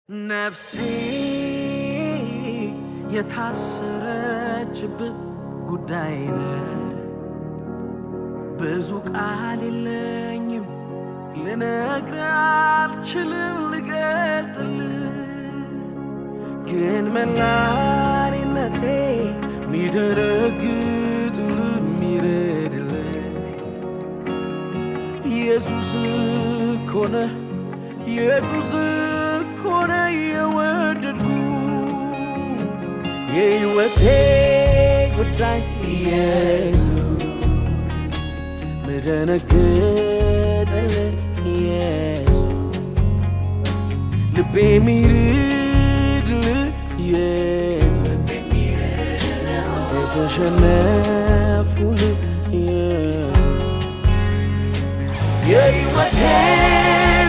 ነፍሴ የታሰረችበት ጉዳይ ነው። ብዙ ቃል የለኝም ልነግርህ አልችልም ልገልጥልህ፣ ግን መላኔነቴ ሚደረግጥልህ ሚረድልህ ኢየሱስ እኮ ነህ ኢየሱስ እኮ ነህ የወደድኩ የሕይወቴ ጉዳይ ኢየሱስ ምደነግጥልህ ኢየሱስ ልቤ ሚርድልህ ኢየሱስ የተሸነፍኩልህ ኢየሱስ የሕይወቴ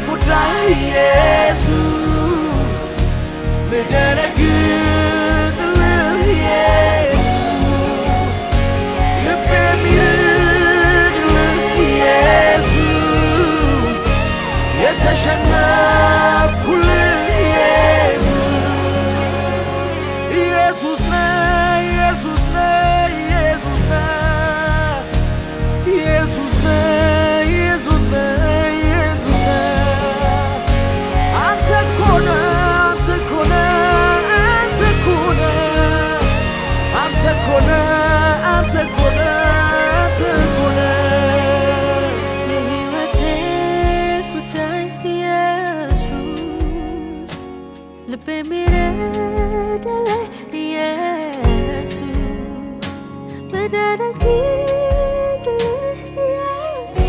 ጉዳይ ኢየሱስ ምደነግጥልህ ኢየሱስ ልቤ ሚርድልህ ኢየሱስ የተሸነፍኩልህ ኢየሱስ ነህ ኢየሱስ ነህ ኢየሱስ ነህ ኢየሱስ ነህ ኢየሱስ ነህ ኢየሱስ ነህ አንተ እኮ ነህ አንተ እኮ ነህ አንተ እኮ ነህ አንተ እኮ ነህ አንተ እኮ ነህ የሕይወቴ ጉዳይ ኢየሱስ ልቤ ሚረዳልህ ኢየሱስ ምደነግጥልህ ኢየሱስ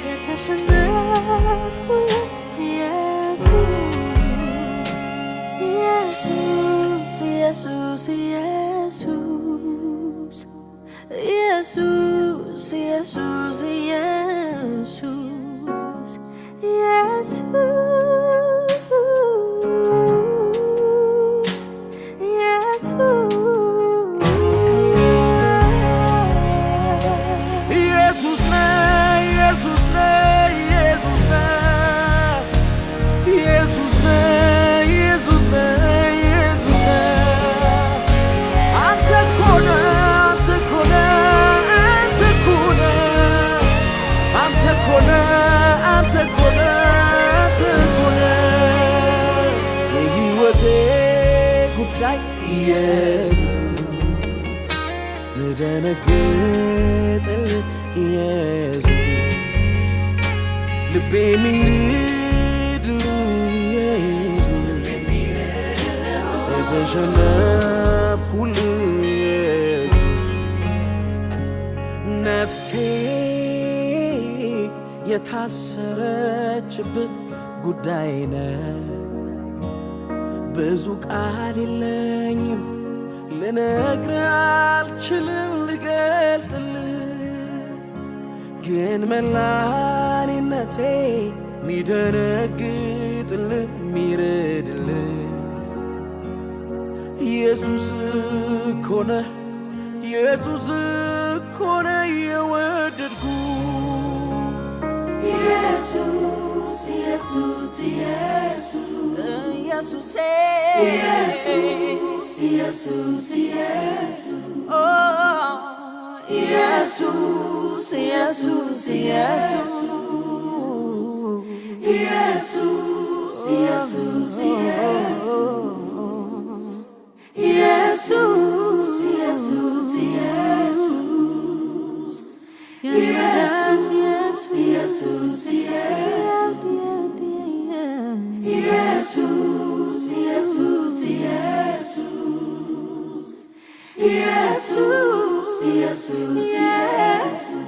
የተሸነፍኩልህ ኢየሱስ ኢየሱስ ኢየሱስ ኢየሱስ ኢየሱስ ኢየሱስ ኢየሱስ ነህ ኢየሱስ ነህ ኢየሱስ ነህ ኢየሱስ ነህ ኢየሱስ ነህ ኢየሱስ ነህ አንተ እኮ ነህ አንተ እኮ ነህ አንተ እኮ ነህ አንተ እኮ ነህ አንተ እኮ ነህ የሕይወቴ ጉዳይ ኢየሱስ ምደነግጥልህ ኢየሱስ ልቤ ሚርድልህ ኢየሱስ የተሸነፍኩልህ ኢየሱስ ነፍሴ የታሰረችበት ጉዳይ ነው። ብዙ ቃል የለኝም ልነግርህ አልችልም ልገልጥልህ፣ ግን መላኔነቴ ሚደነግጥልህ ሚረድልህ ኢየሱስ እኮ ነህ ኢየሱስ እኮ ነህ የወደድኩ ኢየሱስ ኢየሱስ ኢየሱስ ኢየሱስ ኢየሱስ ኢየሱስ ኦ ኢየሱስ ኢየሱስ ኢየሱስ ኢየሱስ ኢየሱስ ኢየሱስ ኢየሱስ ኢየሱስ ኢየሱስ ኢየሱስ